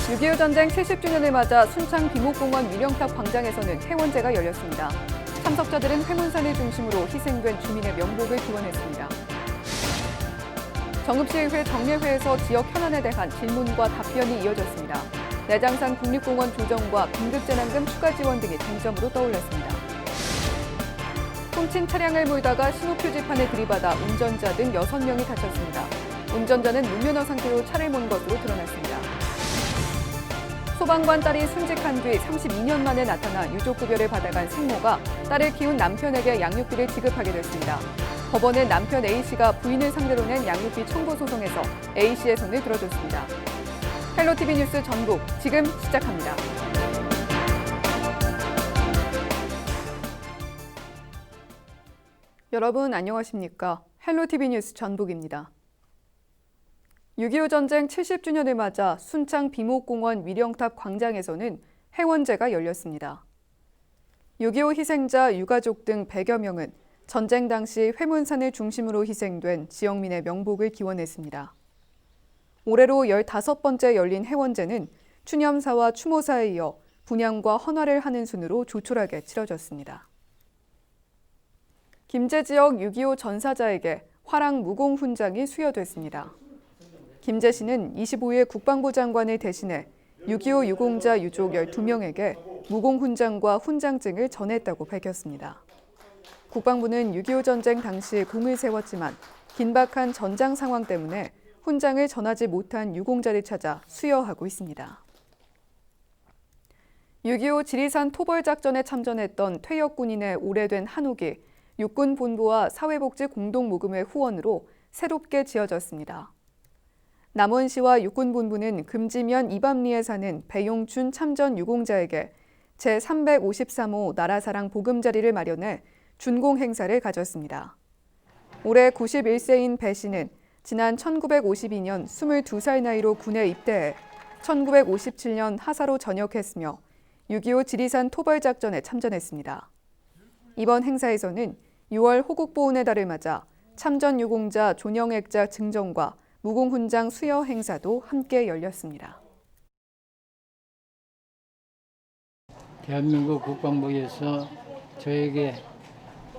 6.25 전쟁 70주년을 맞아 순창 비목공원 위령탑 광장에서는 해원제가 열렸습니다. 참석자들은 회문산을 중심으로 희생된 주민의 명복을 기원했습니다. 정읍시의회 정례회에서 지역 현안에 대한 질문과 답변이 이어졌습니다. 내장산 국립공원 조정과 긴급재난금 추가 지원 등이 쟁점으로 떠올랐습니다. 훔친 차량을 몰다가 신호표지판에 들이받아 운전자 등 6명이 다쳤습니다. 운전자는 무면허 상태로 차를 몰 것으로 드러났습니다. 소방관 딸이 순직한 뒤 32년 만에 나타나 유족급여를 받아간 생모가 딸을 키운 남편에게 양육비를 지급하게 됐습니다. 법원은 남편 A씨가 부인을 상대로 낸 양육비 청구 소송에서 A씨의 손을 들어줬습니다. 헬로티비 뉴스 전북 지금 시작합니다. 여러분 안녕하십니까? 헬로티비 뉴스 전북입니다. 6.25 전쟁 70주년을 맞아 순창 비목공원 위령탑 광장에서는 해원제가 열렸습니다. 6.25 희생자 유가족 등 100여 명은 전쟁 당시 회문산을 중심으로 희생된 지역민의 명복을 기원했습니다. 올해로 15번째 열린 해원제는 추념사와 추모사에 이어 분향과 헌화를 하는 순으로 조촐하게 치러졌습니다. 김제 지역 6.25 전사자에게 화랑 무공 훈장이 수여됐습니다. 김제 씨는 25일 국방부 장관을 대신해 6.25 유공자 유족 12명에게 무공 훈장과 훈장증을 전했다고 밝혔습니다. 국방부는 6.25 전쟁 당시 공을 세웠지만 긴박한 전장 상황 때문에 훈장을 전하지 못한 유공자를 찾아 수여하고 있습니다. 6.25 지리산 토벌작전에 참전했던 퇴역 군인의 오래된 한옥이 육군본부와 사회복지 공동모금회 후원으로 새롭게 지어졌습니다. 남원시와 육군본부는 금지면 이밤리에 사는 배용춘 참전 유공자에게 제353호 나라사랑 보금자리를 마련해 준공 행사를 가졌습니다. 올해 91세인 배 씨는 지난 1952년 22살 나이로 군에 입대해 1957년 하사로 전역했으며 6.25 지리산 토벌작전에 참전했습니다. 이번 행사에서는 6월 호국보훈의 달을 맞아 참전 유공자 존영액자 증정과 무공훈장 수여 행사도 함께 열렸습니다. 대한민국 국방부에서 저에게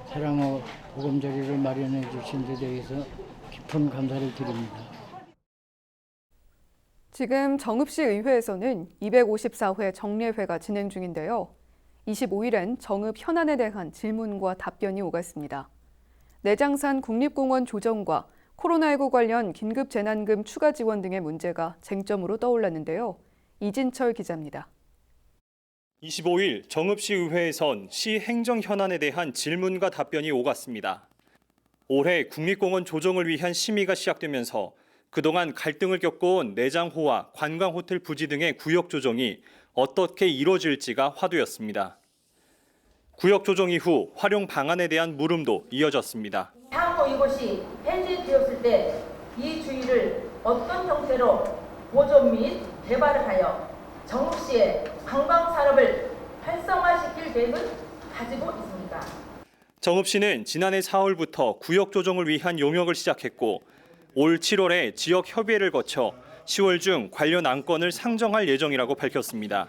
사랑호 보금자리를 마련해 주신 데 대해서 깊은 감사를 드립니다. 지금 정읍시 의회에서는 254회 정례회가 진행 중인데요. 25일엔 정읍 현안에 대한 질문과 답변이 오갔습니다. 내장산 국립공원 조정과 코로나19 관련 긴급재난금 추가 지원 등의 문제가 쟁점으로 떠올랐는데요. 이진철 기자입니다. 25일 정읍시 의회에선 시 행정 현안에 대한 질문과 답변이 오갔습니다. 올해 국립공원 조정을 위한 심의가 시작되면서 그동안 갈등을 겪어온 내장호와 관광호텔 부지 등의 구역 조정이 어떻게 이루어질지가 화두였습니다. 구역 조정 이후 활용 방안에 대한 물음도 이어졌습니다. 향후 이곳이 폐지되었을 때 이 주위를 어떤 형태로 보존 및 개발을 하여 정읍시의 관광산업을 활성화시킬 계획을 가지고 있습니다. 정읍시는 지난해 4월부터 구역 조정을 위한 용역을 시작했고 올 7월에 지역 협의회를 거쳐 10월 중 관련 안건을 상정할 예정이라고 밝혔습니다.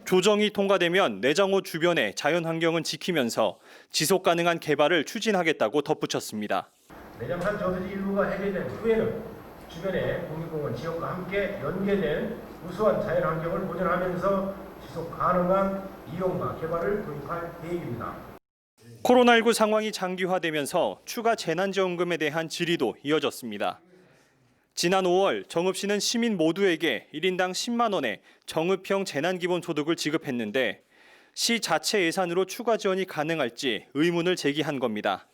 조정이 통과되면 내장호 주변의 자연환경은 지키면서 지속 가능한 개발을 추진하겠다고 덧붙였습니다. 내장산 저수지 일부가 해제된 후에는 주변의 국립공원 지역과 함께 연계된 우수한 자연환경을 보존하면서 지속 가능한 이용과 개발을 도입할 계획입니다. 코로나19 상황이 장기화되면서 추가 재난지원금에 대한 질의도 이어졌습니다. 지난 5월 정읍시는 시민 모두에게 1인당 10만 원의 정읍형 재난기본소득을 지급했는데 시 자체 예산으로 추가 지원이 가능할지 의문을 제기한 겁니다.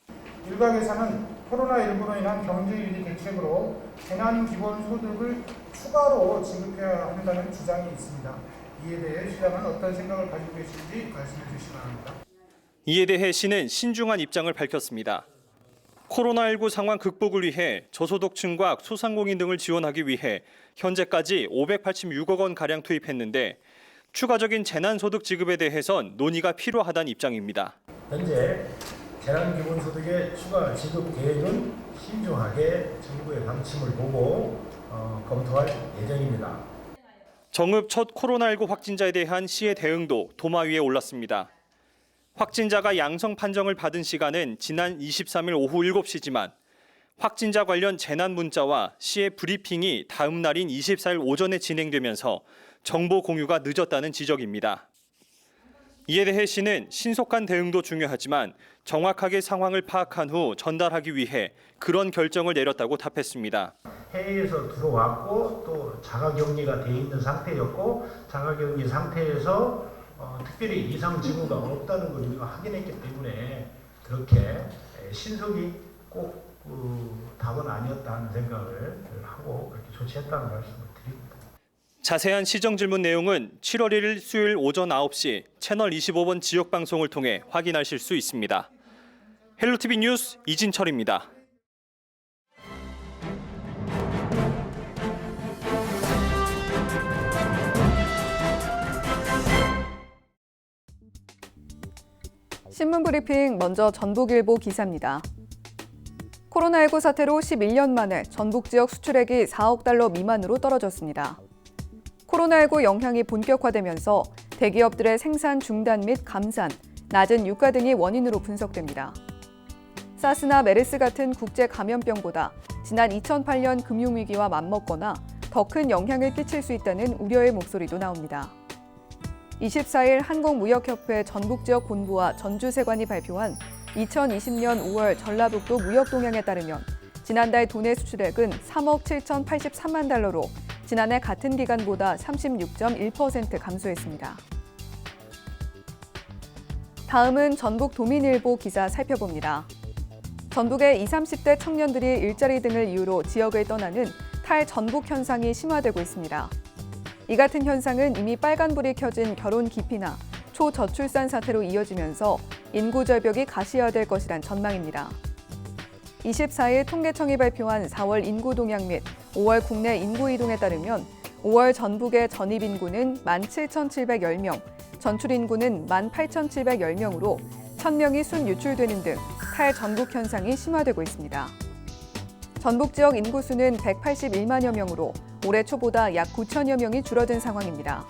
일각에서는 코로나19로 인한 경제유지 대책으로 재난기본소득을 추가로 지급해야 한다는 주장이 있습니다. 이에 대해 시장은 어떤 생각을 가지고 계신지 말씀해 주시기 바랍니다. 이에 대해 시는 신중한 입장을 밝혔습니다. 코로나19 상황 극복을 위해 저소득층과 소상공인 등을 지원하기 위해 현재까지 586억 원가량 투입했는데 추가적인 재난소득 지급에 대해선 논의가 필요하다는 입장입니다. 현재 재난기본소득의 추가 지급 계획은 신중하게 정부의 방침을 보고 검토할 예정입니다. 정읍 첫 코로나19 확진자에 대한 시의 대응도 도마 위에 올랐습니다. 확진자가 양성 판정을 받은 시간은 지난 23일 오후 7시지만 확진자 관련 재난 문자와 시의 브리핑이 다음 날인 24일 오전에 진행되면서 정보 공유가 늦었다는 지적입니다. 이에 대해 시는 신속한 대응도 중요하지만 정확하게 상황을 파악한 후 전달하기 위해 그런 결정을 내렸다고 답했습니다. 해외에서 들어왔고 또 자가격리가 돼 있는 상태였고 자가격리 상태에서 특별히 이상 징후가 없다는 걸 우리가 확인했기 때문에 그렇게 신속이 꼭 답은 아니었다는 생각을 하고 그렇게 조치했다는 말씀을 드립니다. 자세한 시정 질문 내용은 7월 1일 수요일 오전 9시 채널 25번 지역 방송을 통해 확인하실 수 있습니다. 헬로티비 뉴스 이진철입니다. 신문 브리핑 먼저 전북일보 기사입니다. 코로나19 사태로 11년 만에 전북 지역 수출액이 4억 달러 미만으로 떨어졌습니다. 코로나19 영향이 본격화되면서 대기업들의 생산 중단 및 감산, 낮은 유가 등이 원인으로 분석됩니다. 사스나 메르스 같은 국제 감염병보다 지난 2008년 금융위기와 맞먹거나 더 큰 영향을 끼칠 수 있다는 우려의 목소리도 나옵니다. 24일 한국무역협회 전북지역 본부와 전주세관이 발표한 2020년 5월 전라북도 무역동향에 따르면 지난달 도내 수출액은 3억 7,083만 달러로 지난해 같은 기간보다 36.1% 감소했습니다. 다음은 전북도민일보 기사 살펴봅니다. 전북의 20, 30대 청년들이 일자리 등을 이유로 지역을 떠나는 탈전북 현상이 심화되고 있습니다. 이 같은 현상은 이미 빨간불이 켜진 결혼 기피나 초저출산 사태로 이어지면서 인구 절벽이 가시화될 것이란 전망입니다. 24일 통계청이 발표한 4월 인구 동향 및 5월 국내 인구 이동에 따르면 5월 전북의 전입 인구는 17,710명, 전출 인구는 18,710명으로 1,000명이 순 유출되는 등 탈전북 현상이 심화되고 있습니다. 전북 지역 인구 수는 181만여 명으로 올해 초보다 약 9천여 명이 줄어든 상황입니다.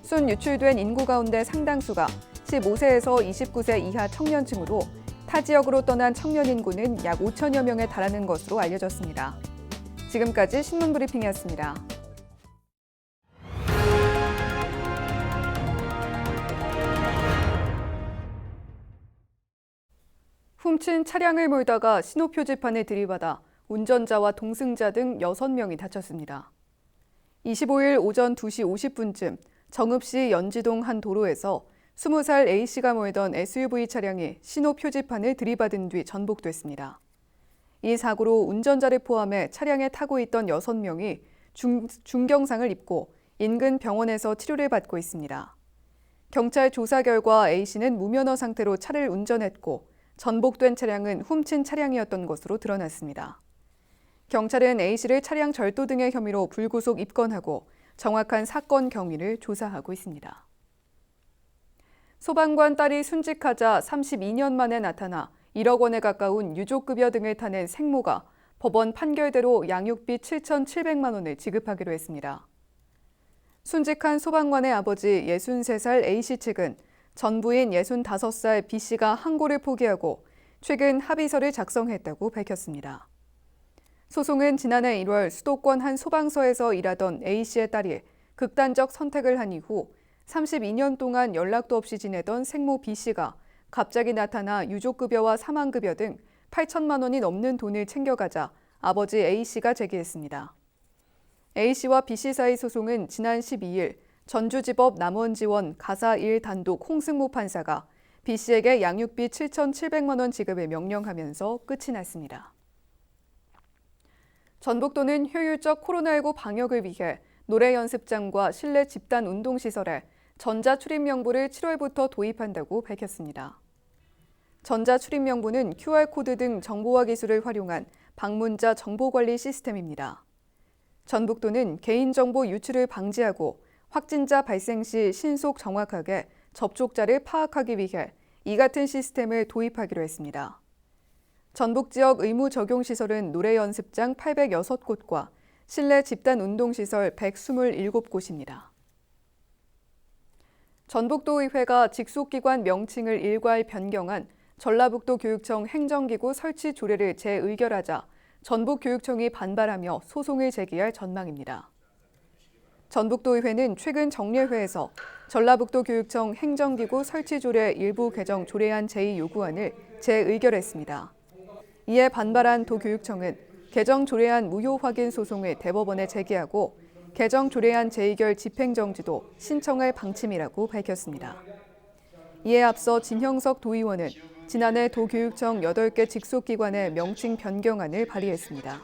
순 유출된 인구 가운데 상당수가 15세에서 29세 이하 청년층으로 타 지역으로 떠난 청년 인구는 약 5천여 명에 달하는 것으로 알려졌습니다. 지금까지 신문 브리핑이었습니다. 훔친 차량을 몰다가 신호 표지판을 들이받아 운전자와 동승자 등 6명이 다쳤습니다. 25일 오전 2시 50분쯤 정읍시 연지동 한 도로에서 20살 A씨가 몰던 SUV 차량이 신호 표지판을 들이받은 뒤 전복됐습니다. 이 사고로 운전자를 포함해 차량에 타고 있던 6명이 중경상을 입고 인근 병원에서 치료를 받고 있습니다. 경찰 조사 결과 A씨는 무면허 상태로 차를 운전했고 전복된 차량은 훔친 차량이었던 것으로 드러났습니다. 경찰은 A씨를 차량 절도 등의 혐의로 불구속 입건하고 정확한 사건 경위를 조사하고 있습니다. 소방관 딸이 순직하자 32년 만에 나타나 1억 원에 가까운 유족급여 등을 타낸 생모가 법원 판결대로 양육비 7,700만 원을 지급하기로 했습니다. 순직한 소방관의 아버지 63살 A씨 측은 전 부인 65살 B씨가 항고를 포기하고 최근 합의서를 작성했다고 밝혔습니다. 소송은 지난해 1월 수도권 한 소방서에서 일하던 A씨의 딸이 극단적 선택을 한 이후 32년 동안 연락도 없이 지내던 생모 B씨가 갑자기 나타나 유족급여와 사망급여 등 8천만 원이 넘는 돈을 챙겨가자 아버지 A씨가 제기했습니다. A씨와 B씨 사이 소송은 지난 12일 전주지법 남원지원 가사 1 단독 홍승모 판사가 B씨에게 양육비 7,700만 원 지급을 명령하면서 끝이 났습니다. 전북도는 효율적 코로나19 방역을 위해 노래 연습장과 실내 집단 운동시설에 전자출입명부를 7월부터 도입한다고 밝혔습니다. 전자출입명부는 QR코드 등 정보화 기술을 활용한 방문자 정보관리 시스템입니다. 전북도는 개인정보 유출을 방지하고 확진자 발생 시 신속 정확하게 접촉자를 파악하기 위해 이 같은 시스템을 도입하기로 했습니다. 전북 지역 의무 적용 시설은 노래 연습장 806곳과 실내 집단 운동시설 127곳입니다. 전북도의회가 직속기관 명칭을 일괄 변경한 전라북도 교육청 행정기구 설치 조례를 재의결하자 전북교육청이 반발하며 소송을 제기할 전망입니다. 전북도의회는 최근 정례회에서 전라북도 교육청 행정기구 설치조례 일부 개정 조례안 제2요구안을 재의결했습니다. 이에 반발한 도교육청은 개정 조례안 무효 확인 소송을 대법원에 제기하고 개정 조례안 재의결 집행정지도 신청할 방침이라고 밝혔습니다. 이에 앞서 진형석 도의원은 지난해 도교육청 8개 직속기관의 명칭 변경안을 발의했습니다.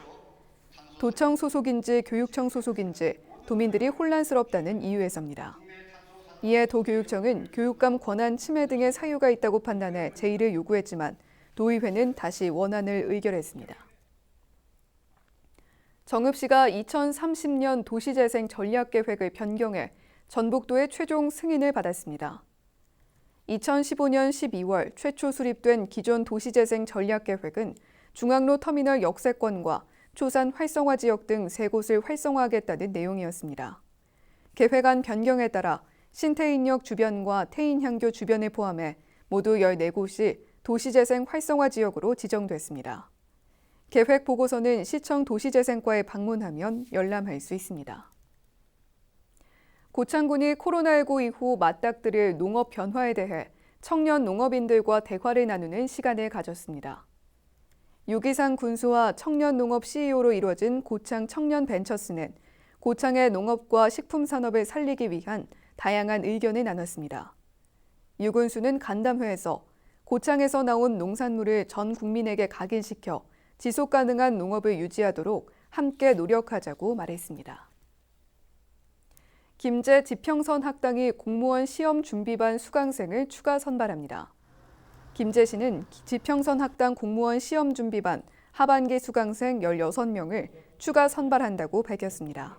도청 소속인지 교육청 소속인지 도민들이 혼란스럽다는 이유에서입니다. 이에 도교육청은 교육감 권한 침해 등의 사유가 있다고 판단해 제의를 요구했지만 도의회는 다시 원안을 의결했습니다. 정읍시가 2030년 도시재생 전략계획을 변경해 전북도의 최종 승인을 받았습니다. 2015년 12월 최초 수립된 기존 도시재생 전략계획은 중앙로 터미널 역세권과 초산 활성화 지역 등 3곳을 활성화하겠다는 내용이었습니다. 계획안 변경에 따라 신태인역 주변과 태인향교 주변을 포함해 모두 14곳이 도시재생 활성화 지역으로 지정됐습니다. 계획 보고서는 시청 도시재생과에 방문하면 열람할 수 있습니다. 고창군이 코로나19 이후 맞닥뜨릴 농업 변화에 대해 청년 농업인들과 대화를 나누는 시간을 가졌습니다. 유기상 군수와 청년 농업 CEO로 이루어진 고창 청년 벤처스는 고창의 농업과 식품 산업을 살리기 위한 다양한 의견을 나눴습니다. 유 군수는 간담회에서 고창에서 나온 농산물을 전 국민에게 각인시켜 지속 가능한 농업을 유지하도록 함께 노력하자고 말했습니다. 김제 지평선 학당이 공무원 시험 준비반 수강생을 추가 선발합니다. 김제시는 지평선 학당 공무원 시험 준비반 하반기 수강생 16명을 추가 선발한다고 밝혔습니다.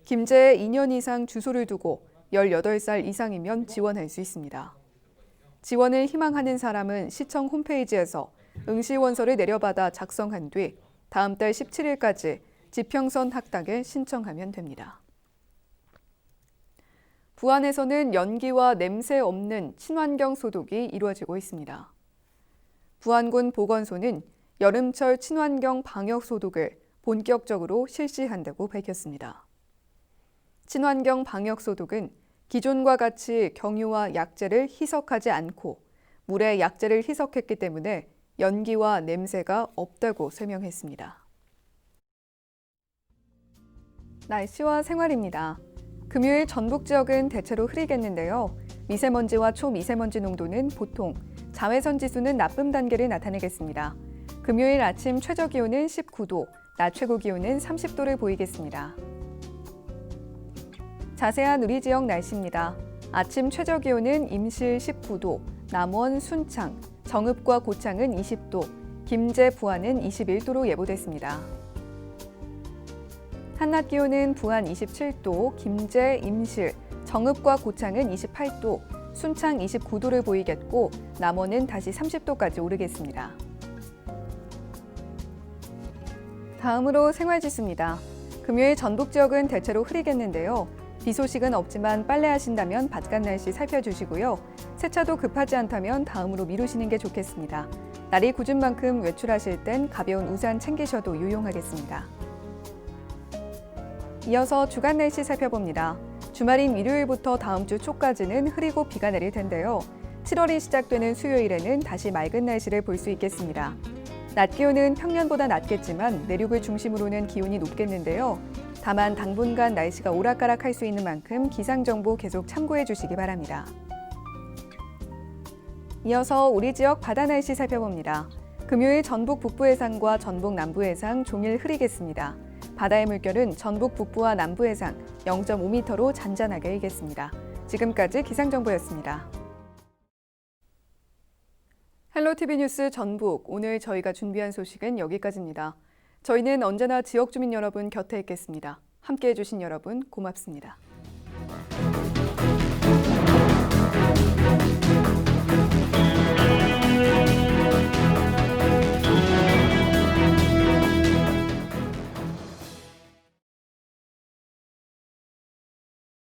김제에 2년 이상 주소를 두고 18살 이상이면 지원할 수 있습니다. 지원을 희망하는 사람은 시청 홈페이지에서 응시원서를 내려받아 작성한 뒤 다음 달 17일까지 지평선 학당에 신청하면 됩니다. 부안에서는 연기와 냄새 없는 친환경 소독이 이루어지고 있습니다. 부안군 보건소는 여름철 친환경 방역 소독을 본격적으로 실시한다고 밝혔습니다. 친환경 방역 소독은 기존과 같이 경유와 약재를 희석하지 않고 물에 약재를 희석했기 때문에 연기와 냄새가 없다고 설명했습니다. 날씨와 생활입니다. 금요일 전북 지역은 대체로 흐리겠는데요. 미세먼지와 초미세먼지 농도는 보통, 자외선 지수는 나쁨 단계를 나타내겠습니다. 금요일 아침 최저 기온은 19도, 낮 최고 기온은 30도를 보이겠습니다. 자세한 우리 지역 날씨입니다. 아침 최저 기온은 임실 19도, 남원, 순창, 정읍과 고창은 20도, 김제, 부안은 21도로 예보됐습니다. 한낮 기온은 부안 27도, 김제, 임실, 정읍과 고창은 28도, 순창 29도를 보이겠고 남원은 다시 30도까지 오르겠습니다. 다음으로 생활지수입니다. 금요일 전북 지역은 대체로 흐리겠는데요. 비 소식은 없지만 빨래하신다면 바깥 날씨 살펴주시고요. 세차도 급하지 않다면 다음으로 미루시는 게 좋겠습니다. 날이 굳은 만큼 외출하실 땐 가벼운 우산 챙기셔도 유용하겠습니다. 이어서 주간 날씨 살펴봅니다. 주말인 일요일부터 다음 주 초까지는 흐리고 비가 내릴 텐데요. 7월이 시작되는 수요일에는 다시 맑은 날씨를 볼 수 있겠습니다. 낮 기온은 평년보다 낮겠지만 내륙을 중심으로는 기온이 높겠는데요. 다만 당분간 날씨가 오락가락할 수 있는 만큼 기상정보 계속 참고해 주시기 바랍니다. 이어서 우리 지역 바다 날씨 살펴봅니다. 금요일 전북 북부 해상과 전북 남부 해상 종일 흐리겠습니다. 바다의 물결은 전북 북부와 남부 해상 0.5m로 잔잔하게 일겠습니다. 지금까지 기상정보였습니다. 헬로티비 뉴스 전북, 오늘 저희가 준비한 소식은 여기까지입니다. 저희는 언제나 지역 주민 여러분 곁에 있겠습니다. 함께해 주신 여러분 고맙습니다.